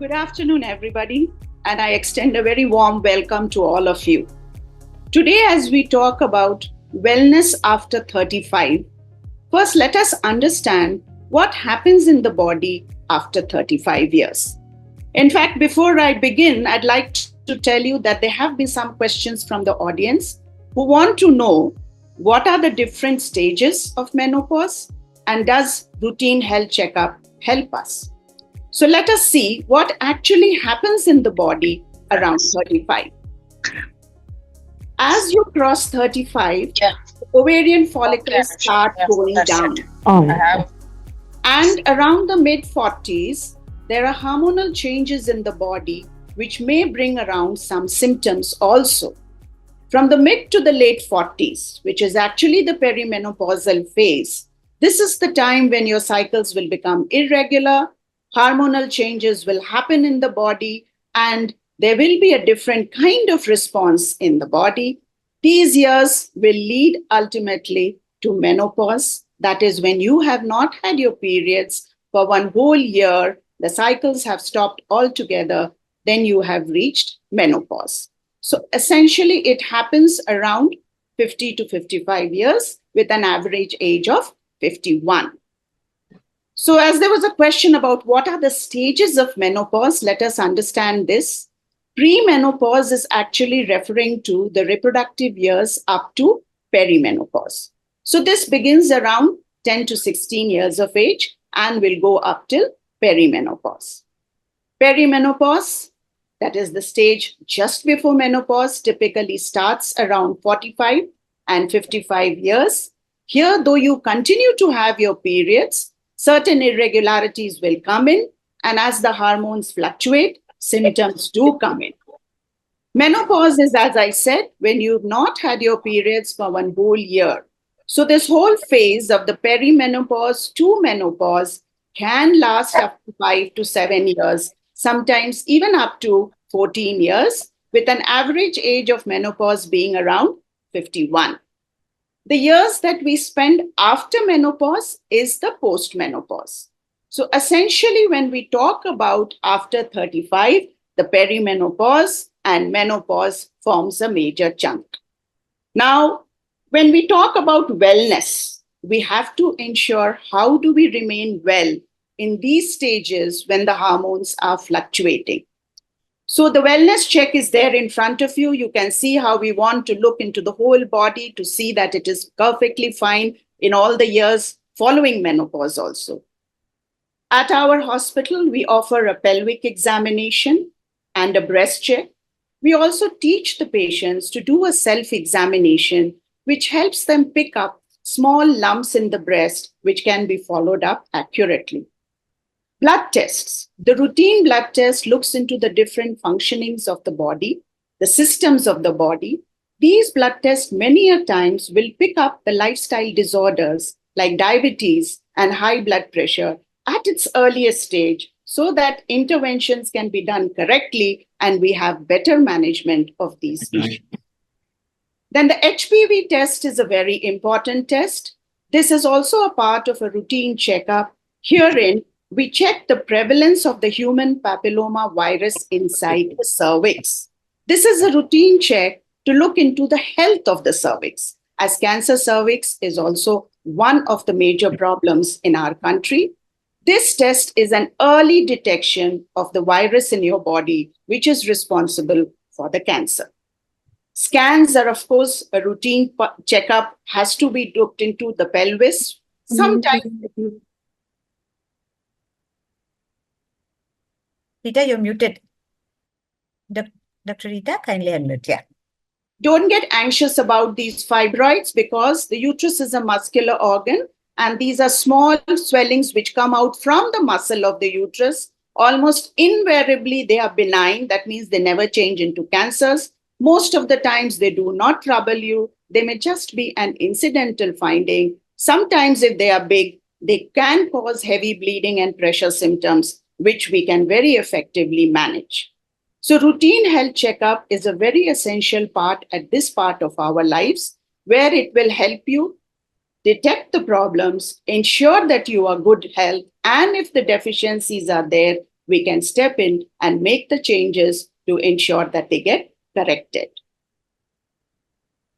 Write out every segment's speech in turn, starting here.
Good afternoon, everybody, and I extend a very warm welcome to all of you. Today, as we talk about wellness after 35, first let us understand what happens in the body after 35 years. In fact, before I begin, I'd like to tell you that there have been some questions from the audience who want to know what are the different stages of menopause and does routine health checkup help us? So let us see what actually happens in the body around 35. As you cross 35, ovarian follicles start going down. And around the mid-40s, there are hormonal changes in the body which may bring around some symptoms also. From the mid to the late 40s, which is actually the perimenopausal phase, this is the time when your cycles will become irregular, hormonal changes will happen in the body, and there will be a different kind of response in the body. These years will lead ultimately to menopause. That is when you have not had your periods for one whole year, the cycles have stopped altogether, then you have reached menopause. So essentially, it happens around 50 to 55 years with an average age of 51. So as there was a question about what are the stages of menopause, let us understand this. Premenopause is actually referring to the reproductive years up to perimenopause. So this begins around 10 to 16 years of age and will go up till perimenopause. Perimenopause, that is the stage just before menopause, typically starts around 45 and 55 years. Here, though you continue to have your periods, certain irregularities will come in, and as the hormones fluctuate, symptoms do come in. Menopause is, as I said, when you've not had your periods for one whole year. So this whole phase of the perimenopause to menopause can last up to 5 to 7 years, sometimes even up to 14 years, with an average age of menopause being around 51. The years that we spend after menopause is the postmenopause. So essentially, when we talk about after 35, the perimenopause and menopause forms a major chunk. Now, when we talk about wellness, we have to ensure how do we remain well in these stages when the hormones are fluctuating. So the wellness check is there in front of you. You can see how we want to look into the whole body to see that it is perfectly fine in all the years following menopause also. At our hospital, we offer a pelvic examination and a breast check. We also teach the patients to do a self-examination, which helps them pick up small lumps in the breast, which can be followed up accurately. Blood tests. The routine blood test looks into the different functionings of the body, the systems of the body. These blood tests many a times will pick up the lifestyle disorders like diabetes and high blood pressure at its earliest stage so that interventions can be done correctly and we have better management of these issues. Then the HPV test is a very important test. This is also a part of a routine checkup. Herein, we check the prevalence of the human papilloma virus inside the cervix. This is a routine check to look into the health of the cervix, as cancer cervix is also one of the major problems in our country. This test is an early detection of the virus in your body, which is responsible for the cancer. Scans are, of course, a routine checkup, has to be looked into the pelvis. Sometimes Rita, you're muted. Dr. Rita, kindly unmute. Yeah. Don't get anxious about these fibroids because the uterus is a muscular organ and these are small swellings which come out from the muscle of the uterus. Almost invariably, they are benign. That means they never change into cancers. Most of the times, they do not trouble you. They may just be an incidental finding. Sometimes, if they are big, they can cause heavy bleeding and pressure symptoms, which we can very effectively manage. So routine health checkup is a very essential part at this part of our lives, where it will help you detect the problems, ensure that you are good health, and if the deficiencies are there, we can step in and make the changes to ensure that they get corrected.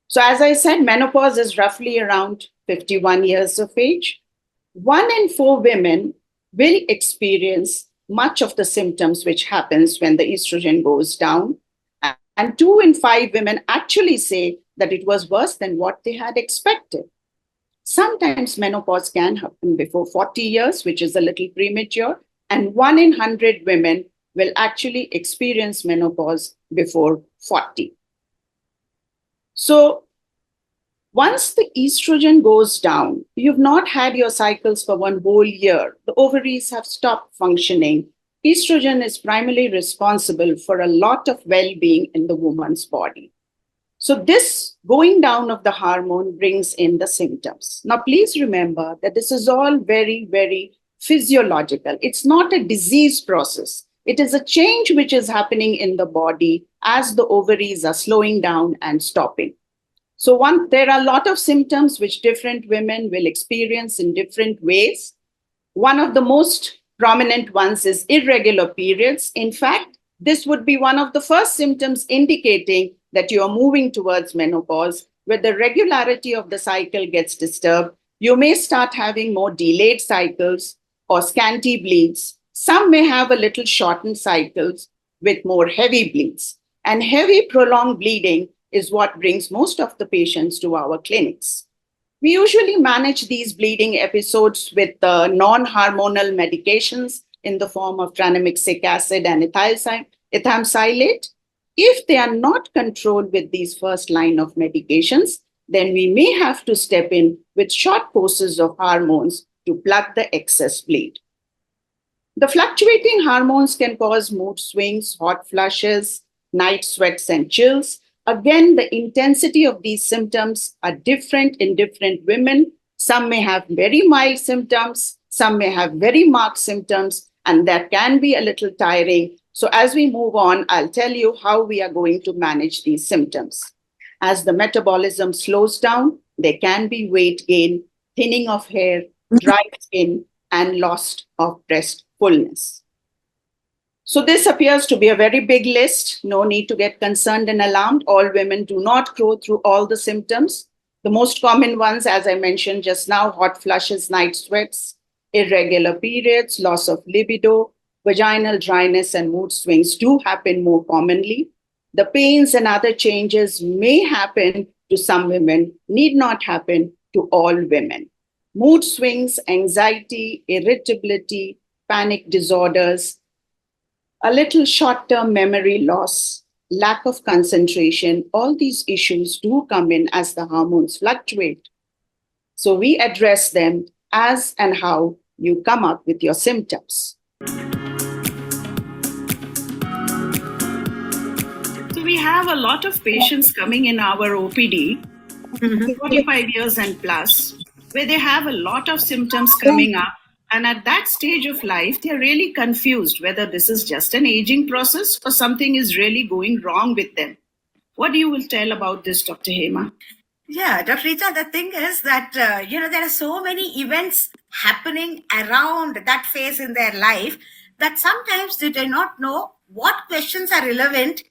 So as I said, menopause is roughly around 51 years of age. 1 in 4 women will experience much of the symptoms which happens when the estrogen goes down. And 2 in 5 women actually say that it was worse than what they had expected. Sometimes menopause can happen before 40 years, which is a little premature, and 1 in 100 women will actually experience menopause before 40. So once the estrogen goes down, you've not had your cycles for 1 whole year, the ovaries have stopped functioning. Estrogen is primarily responsible for a lot of well-being in the woman's body. So this going down of the hormone brings in the symptoms. Now, please remember that this is all very, very physiological. It's not a disease process. It is a change which is happening in the body as the ovaries are slowing down and stopping. So there are a lot of symptoms which different women will experience in different ways. One of the most prominent ones is irregular periods. In fact, this would be one of the first symptoms indicating that you are moving towards menopause, where the regularity of the cycle gets disturbed. You may start having more delayed cycles or scanty bleeds. Some may have a little shortened cycles with more heavy bleeds. And heavy prolonged bleeding is what brings most of the patients to our clinics. We usually manage these bleeding episodes with non-hormonal medications in the form of tranexamic acid and ethamsylate. If they are not controlled with these first line of medications, then we may have to step in with short courses of hormones to plug the excess bleed. The fluctuating hormones can cause mood swings, hot flushes, night sweats, and chills. Again, the intensity of these symptoms are different in different women. Some may have very mild symptoms, some may have very marked symptoms, and that can be a little tiring. So as we move on, I'll tell you how we are going to manage these symptoms. As the metabolism slows down, there can be weight gain, thinning of hair, dry skin, and loss of breast fullness. So this appears to be a very big list. No need to get concerned and alarmed. All women do not go through all the symptoms. The most common ones, as I mentioned just now, hot flushes, night sweats, irregular periods, loss of libido, vaginal dryness, and mood swings do happen more commonly. The pains and other changes may happen to some women, need not happen to all women. Mood swings, anxiety, irritability, panic disorders, a little short-term memory loss, lack of concentration, all these issues do come in as the hormones fluctuate. So we address them as and how you come up with your symptoms. So we have a lot of patients coming in our OPD, 45 years and plus, where they have a lot of symptoms coming up. And at that stage of life, they're really confused whether this is just an aging process or something is really going wrong with them. What do you will tell about this, Dr. Hema? Yeah, Dr. Rita, the thing is that, there are so many events happening around that phase in their life that sometimes they do not know what questions are relevant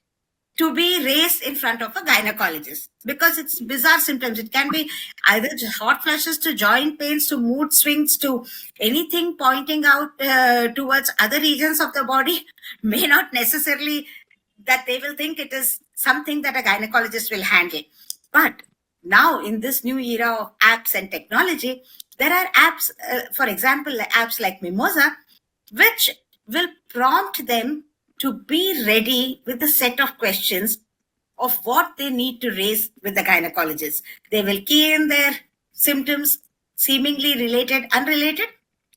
to be raised in front of a gynecologist, because it's bizarre symptoms. It can be either hot flushes to joint pains to mood swings to anything pointing out towards other regions of the body. May not necessarily that they will think it is something that a gynecologist will handle. But now in this new era of apps and technology, there are apps, for example, apps like Mimosa, which will prompt them to be ready with a set of questions of what they need to raise with the gynecologist. They will key in their symptoms, seemingly related, unrelated,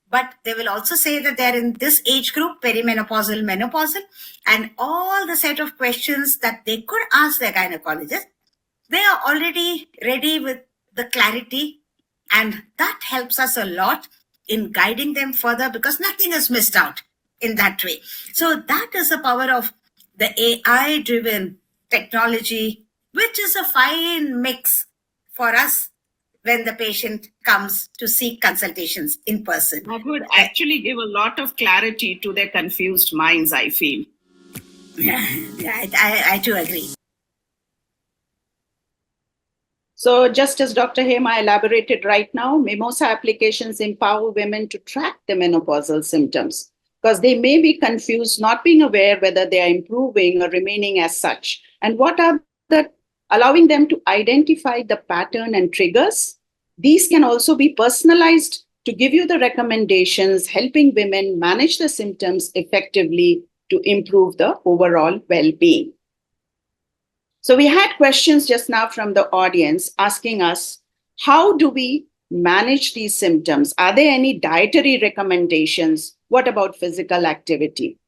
but they will also say that they're in this age group, perimenopausal, menopausal, and all the set of questions that they could ask their gynecologist, they are already ready with the clarity, and that helps us a lot in guiding them further because nothing is missed out in that way. So that is the power of the AI-driven technology, which is a fine mix for us when the patient comes to seek consultations in person. That would actually give a lot of clarity to their confused minds, I feel. Yeah, I too agree. So just as Dr. Hema elaborated right now, mimosa applications empower women to track the menopausal symptoms because they may be confused, not being aware whether they are improving or remaining as such. And what are allowing them to identify the pattern and triggers? These can also be personalized to give you the recommendations, helping women manage the symptoms effectively to improve the overall well-being. So we had questions just now from the audience asking us, how do we manage these symptoms? Are there any dietary recommendations? What about physical activity?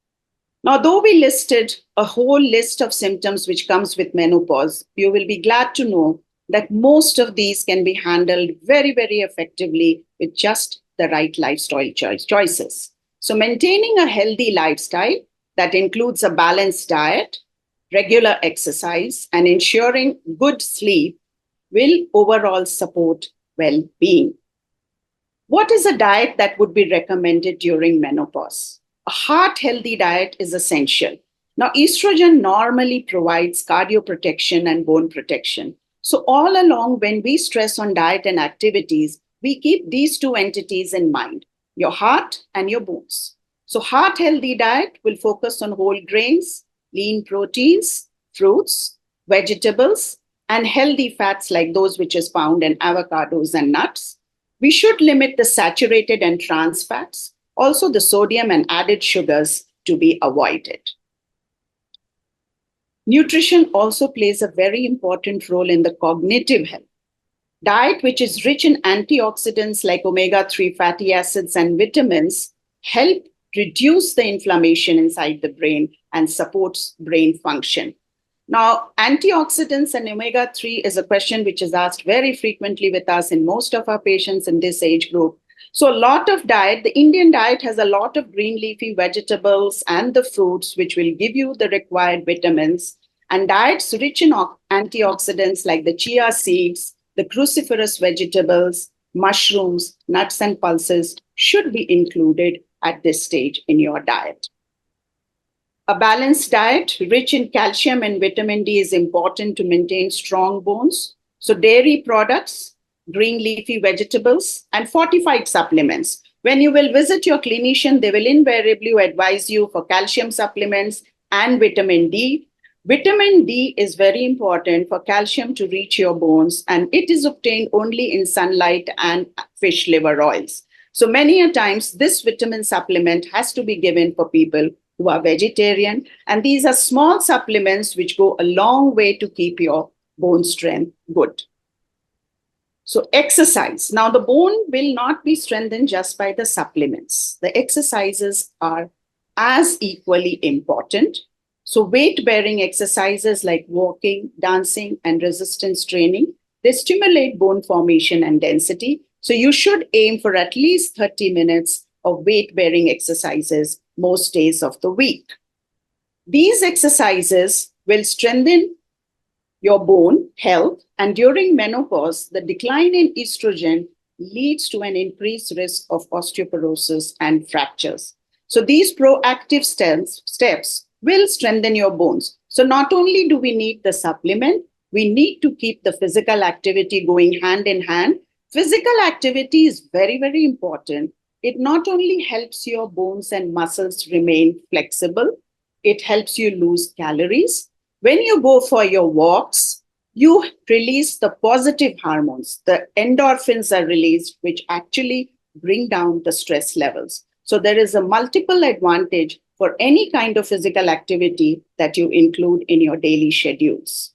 Now, though we listed a whole list of symptoms which comes with menopause, you will be glad to know that most of these can be handled very, very effectively with just the right lifestyle choices. So maintaining a healthy lifestyle that includes a balanced diet, regular exercise, and ensuring good sleep will overall support well-being. What is a diet that would be recommended during menopause? A heart-healthy diet is essential. Now, estrogen normally provides cardio protection and bone protection. So all along, when we stress on diet and activities, we keep these two entities in mind, your heart and your bones. So heart-healthy diet will focus on whole grains, lean proteins, fruits, vegetables, and healthy fats like those which is found in avocados and nuts. We should limit the saturated and trans fats, also the sodium and added sugars to be avoided. Nutrition also plays a very important role in the cognitive health. Diet which is rich in antioxidants like omega-3 fatty acids and vitamins help reduce the inflammation inside the brain and supports brain function. Now, antioxidants and omega-3 is a question which is asked very frequently with us in most of our patients in this age group. So a lot of diet, the Indian diet has a lot of green leafy vegetables and the fruits which will give you the required vitamins. And diets rich in antioxidants like the chia seeds, the cruciferous vegetables, mushrooms, nuts and pulses should be included at this stage in your diet. A balanced diet rich in calcium and vitamin D is important to maintain strong bones. So dairy products, green leafy vegetables, and fortified supplements. When you will visit your clinician, they will invariably advise you for calcium supplements and vitamin D. Vitamin D is very important for calcium to reach your bones, and it is obtained only in sunlight and fish liver oils. So many a times, this vitamin supplement has to be given for people who are vegetarian. And these are small supplements which go a long way to keep your bone strength good. So exercise. Now, the bone will not be strengthened just by the supplements. The exercises are as equally important. So weight-bearing exercises like walking, dancing, and resistance training, they stimulate bone formation and density. So you should aim for at least 30 minutes of weight-bearing exercises most days of the week. These exercises will strengthen your bone health, and during menopause, the decline in estrogen leads to an increased risk of osteoporosis and fractures. So these proactive steps will strengthen your bones. So not only do we need the supplement, we need to keep the physical activity going hand in hand. Physical activity is very, very important. It not only helps your bones and muscles remain flexible, it helps you lose calories. When you go for your walks, you release the positive hormones. The endorphins are released, which actually bring down the stress levels. So there is a multiple advantage for any kind of physical activity that you include in your daily schedules.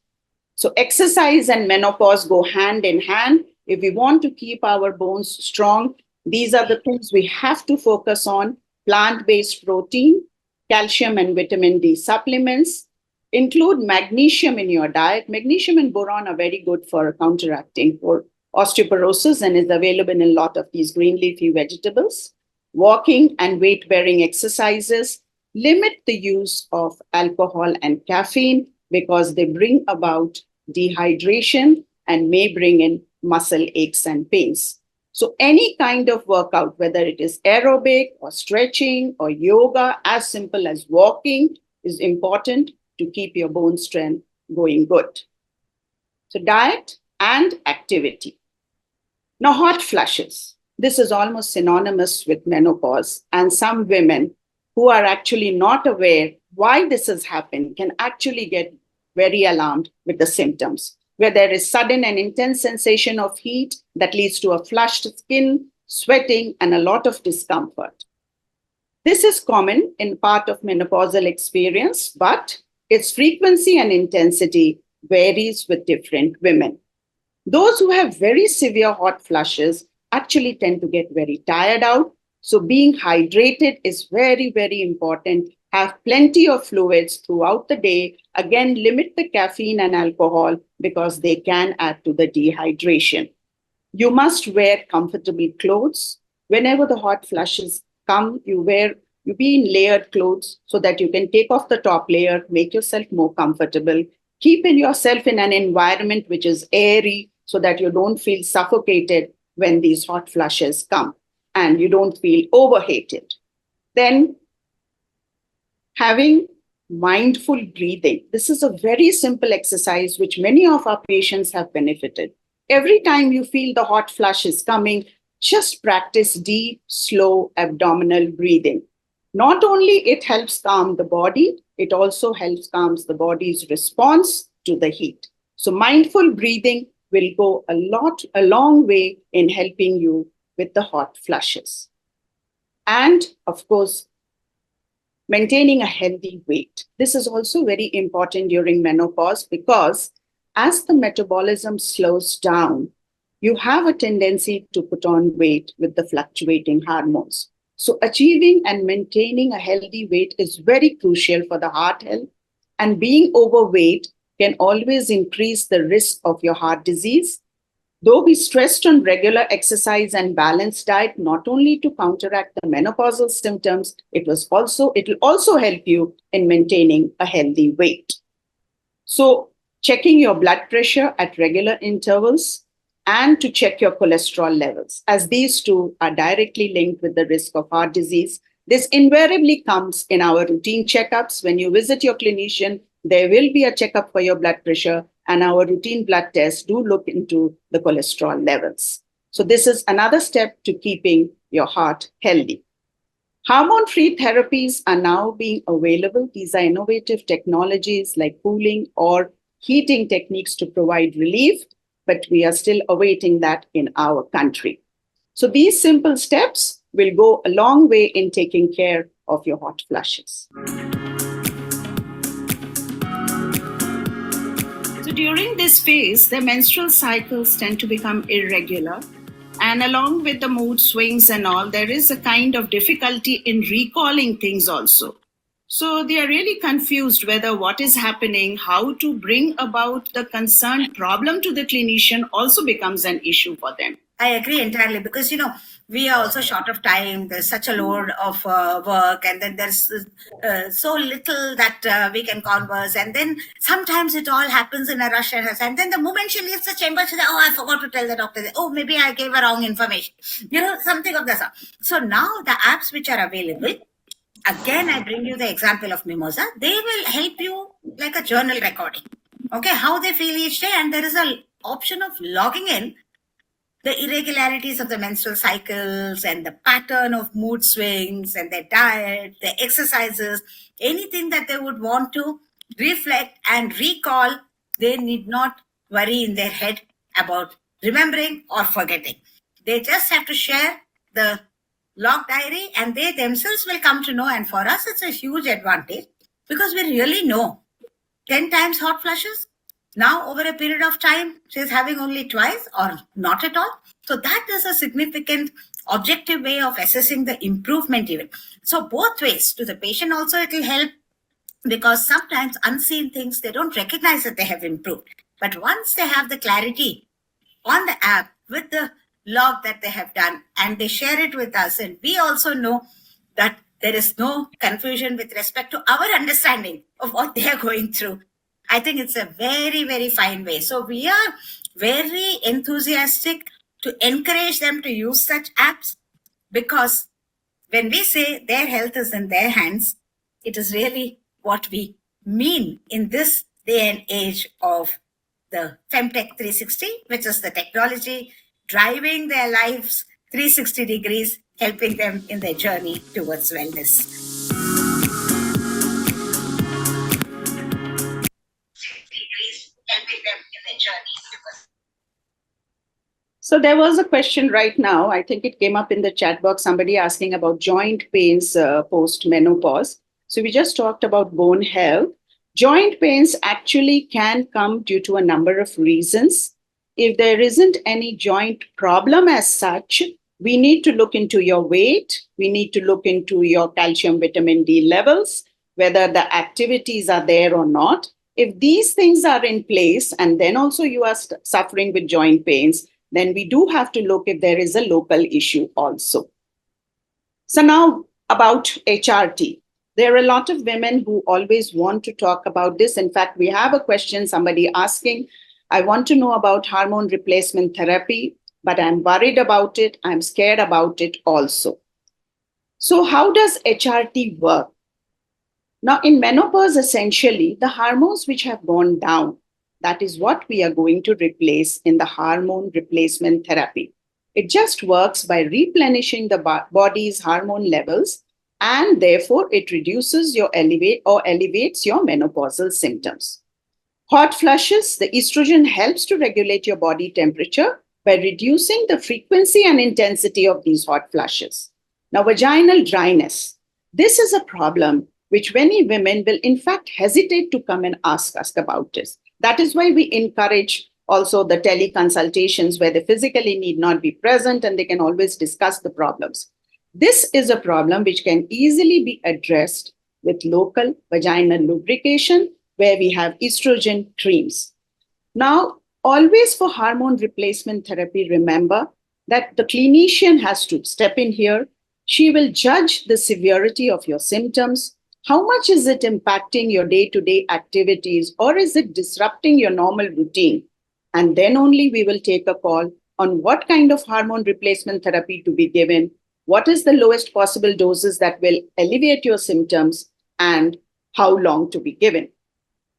So exercise and menopause go hand in hand. If we want to keep our bones strong, these are the things we have to focus on: plant-based protein, calcium and vitamin D supplements. Include magnesium in your diet. Magnesium and boron are very good for counteracting for osteoporosis and is available in a lot of these green leafy vegetables. Walking and weight-bearing exercises. Limit the use of alcohol and caffeine because they bring about dehydration and may bring in muscle aches and pains. So any kind of workout, whether it is aerobic or stretching or yoga, as simple as walking, is important to keep your bone strength going good. So diet and activity. Now, hot flushes. This is almost synonymous with menopause, and some women who are actually not aware why this has happened can actually get very alarmed with the symptoms, where there is sudden and intense sensation of heat that leads to a flushed skin, sweating, and a lot of discomfort. This is common in part of menopausal experience, but its frequency and intensity varies with different women. Those who have very severe hot flushes actually tend to get very tired out. So being hydrated is very, very important. Have plenty of fluids throughout the day. Again, limit the caffeine and alcohol because they can add to the dehydration. You must wear comfortable clothes. Whenever the hot flushes come, you be in layered clothes so that you can take off the top layer, make yourself more comfortable. Keep yourself in an environment which is airy so that you don't feel suffocated when these hot flushes come and you don't feel overheated. Then having mindful breathing. This is a very simple exercise which many of our patients have benefited. Every time you feel the hot flush is coming, just practice deep, slow abdominal breathing. Not only it helps calm the body, it also helps calms the body's response to the heat. So mindful breathing will go a long way in helping you with the hot flushes. And of course, maintaining a healthy weight. This is also very important during menopause because as the metabolism slows down, you have a tendency to put on weight with the fluctuating hormones. So achieving and maintaining a healthy weight is very crucial for the heart health, and being overweight can always increase the risk of your heart disease. Though be stressed on regular exercise and balanced diet, not only to counteract the menopausal symptoms, it will also help you in maintaining a healthy weight. So checking your blood pressure at regular intervals and to check your cholesterol levels, as these two are directly linked with the risk of heart disease. This invariably comes in our routine checkups. When you visit your clinician, there will be a checkup for your blood pressure, and our routine blood tests do look into the cholesterol levels. So this is another step to keeping your heart healthy. Hormone-free therapies are now being available. These are innovative technologies like cooling or heating techniques to provide relief, but we are still awaiting that in our country. So these simple steps will go a long way in taking care of your hot flushes. So during this phase, the menstrual cycles tend to become irregular. And along with the mood swings and all, there is a kind of difficulty in recalling things also. So they are really confused whether what is happening, how to bring about the concerned problem to the clinician also becomes an issue for them. I agree entirely because, we are also short of time. There's such a load of work, and then there's so little that we can converse. And then sometimes it all happens in a rush and then the moment she leaves the chamber, she says, I forgot to tell the doctor. Oh, maybe I gave her wrong information. Something of the sort. So now the apps which are available, again, I bring you the example of Mimosa. They will help you like a journal recording. Okay, how they feel each day. And there is an option of logging in the irregularities of the menstrual cycles and the pattern of mood swings and their diet, their exercises, anything that they would want to reflect and recall, they need not worry in their head about remembering or forgetting. They just have to share the log diary and they themselves will come to know. And for us, it's a huge advantage because we really know 10 times hot flushes. Now, over a period of time, she's having only twice or not at all. So that is a significant objective way of assessing the improvement even. So both ways, to the patient also it will help because sometimes unseen things, they don't recognize that they have improved. But once they have the clarity on the app with the log that they have done and they share it with us, and we also know that there is no confusion with respect to our understanding of what they are going through. I think it's a very, very fine way. So we are very enthusiastic to encourage them to use such apps, because when we say their health is in their hands, it is really what we mean in this day and age of the FEMTECH 360, which is the technology driving their lives 360 degrees, helping them in their journey towards wellness. So there was a question right now. I think it came up in the chat box, somebody asking about joint pains post-menopause. So we just talked about bone health. Joint pains actually can come due to a number of reasons. If there isn't any joint problem as such, we need to look into your weight. We need to look into your calcium, vitamin D levels, whether the activities are there or not. If these things are in place, and then also you are suffering with joint pains, then we do have to look if there is a local issue also. So now about HRT. There are a lot of women who always want to talk about this. In fact, we have a question, somebody asking, I want to know about hormone replacement therapy, but I'm worried about it. I'm scared about it also. So how does HRT work? Now, in menopause, essentially, the hormones which have gone down, that is what we are going to replace in the hormone replacement therapy. It just works by replenishing the body's hormone levels, and therefore it reduces your elevates your menopausal symptoms. Hot flushes, the estrogen helps to regulate your body temperature by reducing the frequency and intensity of these hot flushes. Now, vaginal dryness. This is a problem which many women will in fact hesitate to come and ask us about this. That is why we encourage also the teleconsultations where they physically need not be present and they can always discuss the problems. This is a problem which can easily be addressed with local vaginal lubrication where we have estrogen creams. Now, always for hormone replacement therapy, remember that the clinician has to step in here. She will judge the severity of your symptoms. How much is it impacting your day-to-day activities, or is it disrupting your normal routine? And then only we will take a call on what kind of hormone replacement therapy to be given, what is the lowest possible doses that will alleviate your symptoms, and how long to be given.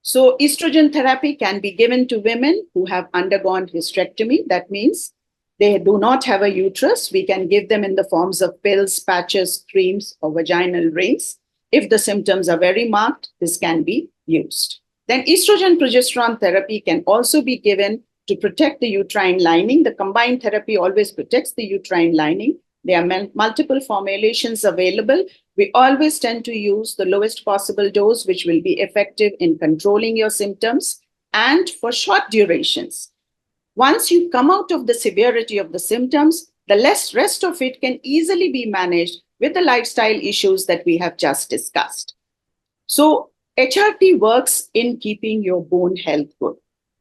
So estrogen therapy can be given to women who have undergone hysterectomy. That means they do not have a uterus. We can give them in the forms of pills, patches, creams, or vaginal rings. If the symptoms are very marked, this can be used. Then estrogen progesterone therapy can also be given to protect the uterine lining. The combined therapy always protects the uterine lining. There are multiple formulations available. We always tend to use the lowest possible dose, which will be effective in controlling your symptoms and for short durations. Once you come out of the severity of the symptoms, the rest of it can easily be managed with the lifestyle issues that we have just discussed. So HRT works in keeping your bone health good.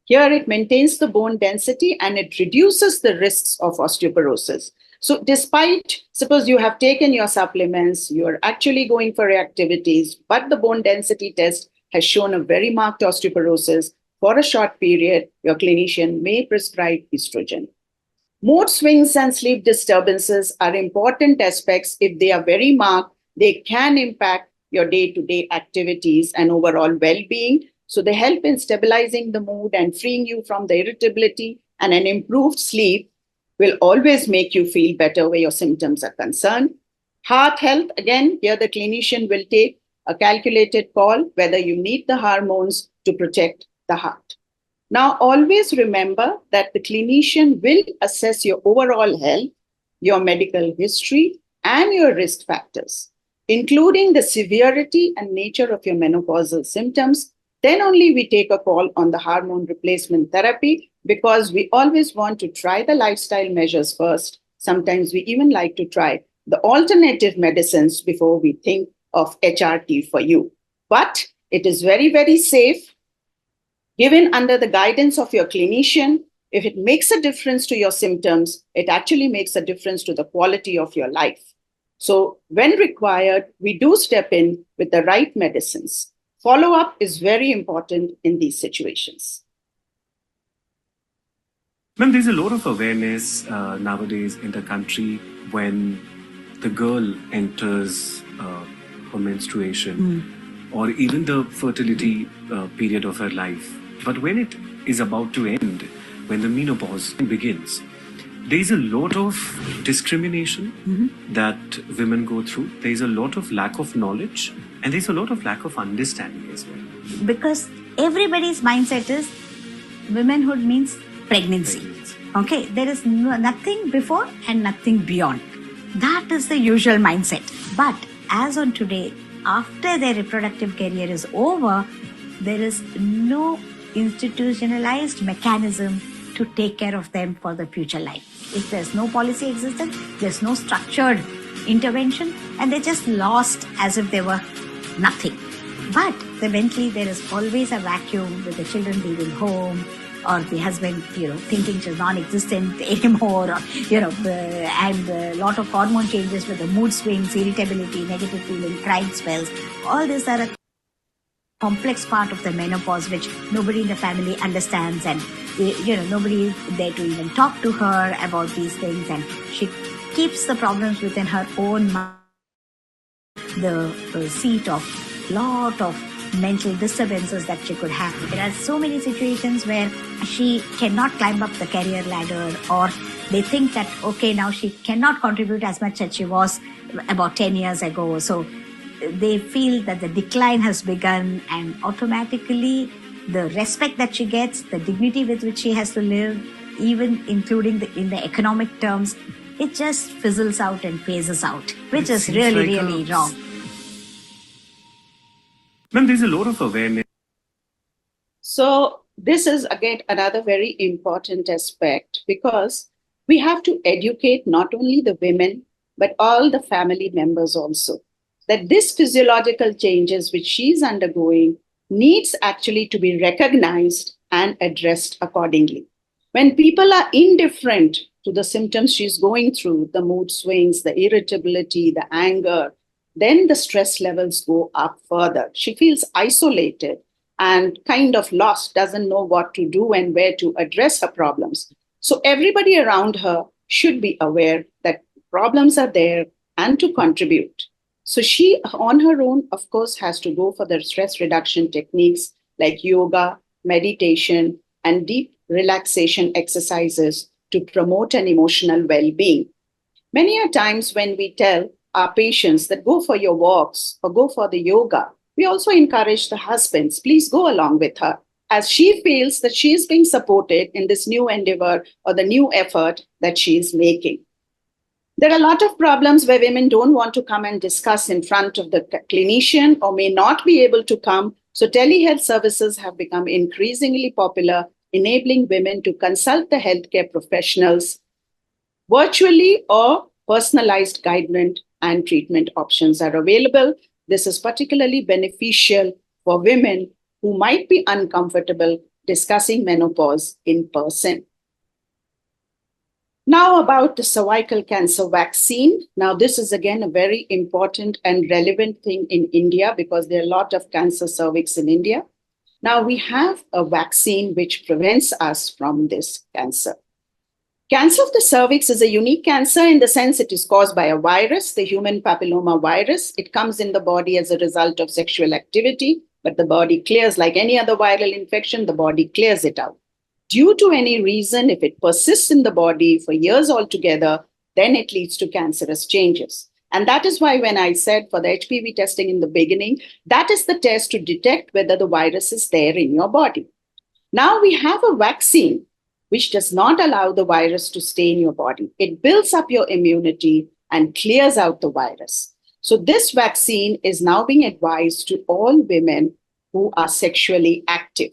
Here it maintains the bone density and it reduces the risks of osteoporosis. So despite, suppose you have taken your supplements, you're actually going for activities, but the bone density test has shown a very marked osteoporosis, for a short period, your clinician may prescribe estrogen. Mood swings and sleep disturbances are important aspects. If they are very marked, they can impact your day-to-day activities and overall well-being. So they help in stabilizing the mood and freeing you from the irritability, and an improved sleep will always make you feel better where your symptoms are concerned. Heart health, again, here the clinician will take a calculated call whether you need the hormones to protect the heart. Now, always remember that the clinician will assess your overall health, your medical history, and your risk factors, including the severity and nature of your menopausal symptoms. Then only we take a call on the hormone replacement therapy, because we always want to try the lifestyle measures first. Sometimes we even like to try the alternative medicines before we think of HRT for you. But it is very, very safe, given under the guidance of your clinician. If it makes a difference to your symptoms, it actually makes a difference to the quality of your life. So when required, we do step in with the right medicines. Follow-up is very important in these situations. Ma'am, there's a lot of awareness nowadays in the country when the girl enters her menstruation or even the fertility period of her life. But when it is about to end, when the menopause begins, there is a lot of discrimination that women go through. There is a lot of lack of knowledge and there's a lot of lack of understanding as well. Because everybody's mindset is womanhood means pregnancy. Okay, there is nothing before and nothing beyond. That is the usual mindset. But as on today, after their reproductive career is over, there is no institutionalized mechanism to take care of them for the future life. If there's no policy existence, there's no structured intervention, and they're just lost as if they were nothing. But eventually there is always a vacuum with the children leaving home, or the husband, thinking she's non-existent anymore, or, and a lot of hormone changes with the mood swings, irritability, negative feeling, crying spells. All these are a complex part of the menopause which nobody in the family understands, and nobody is there to even talk to her about these things, and she keeps the problems within her own mind, the seat of lot of mental disturbances that she could have. There are so many situations where she cannot climb up the career ladder, or they think that, okay, now she cannot contribute as much as she was about 10 years ago. So they feel that the decline has begun, and automatically the respect that she gets, the dignity with which she has to live, even including in the economic terms, it just fizzles out and phases out, which is really wrong. Ma'am, there's a lot of awareness. So this is again another very important aspect, because we have to educate not only the women, but all the family members also, that this physiological changes which she's undergoing needs actually to be recognized and addressed accordingly. When people are indifferent to the symptoms she's going through, the mood swings, the irritability, the anger, then the stress levels go up further. She feels isolated and kind of lost, doesn't know what to do and where to address her problems. So everybody around her should be aware that problems are there and to contribute. So she, on her own, of course, has to go for the stress reduction techniques like yoga, meditation, and deep relaxation exercises to promote an emotional well-being. Many a times when we tell our patients that go for your walks or go for the yoga, we also encourage the husbands, please go along with her, as she feels that she is being supported in this new endeavor or the new effort that she is making. There are a lot of problems where women don't want to come and discuss in front of the clinician or may not be able to come. So telehealth services have become increasingly popular, enabling women to consult the healthcare professionals virtually, or personalized guidance and treatment options are available. This is particularly beneficial for women who might be uncomfortable discussing menopause in person. Now about the cervical cancer vaccine. Now this is again a very important and relevant thing in India, because there are a lot of cancer cervix in India. Now we have a vaccine which prevents us from this cancer. Cancer of the cervix is a unique cancer in the sense it is caused by a virus, the human papilloma virus. It comes in the body as a result of sexual activity, but the body clears, like any other viral infection, the body clears it out. Due to any reason, if it persists in the body for years altogether, then it leads to cancerous changes. And that is why when I said for the HPV testing in the beginning, that is the test to detect whether the virus is there in your body. Now we have a vaccine which does not allow the virus to stay in your body. It builds up your immunity and clears out the virus. So this vaccine is now being advised to all women who are sexually active.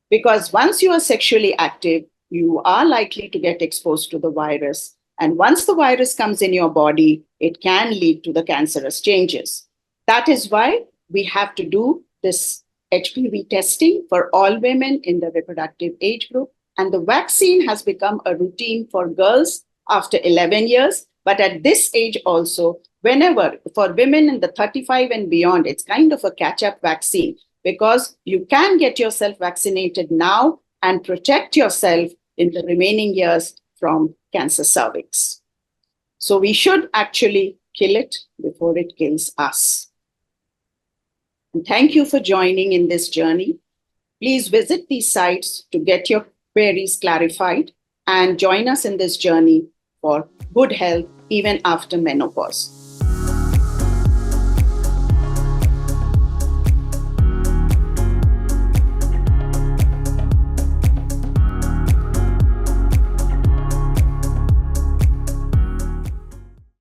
Because once you are sexually active, you are likely to get exposed to the virus. And once the virus comes in your body, it can lead to the cancerous changes. That is why we have to do this HPV testing for all women in the reproductive age group. And the vaccine has become a routine for girls after 11 years. But at this age also, whenever, for women in the 35 and beyond, it's kind of a catch-up vaccine, because you can get yourself vaccinated now and protect yourself in the remaining years from cancer cervix. So we should actually kill it before it kills us. And thank you for joining in this journey. Please visit these sites to get your queries clarified and join us in this journey for good health even after menopause.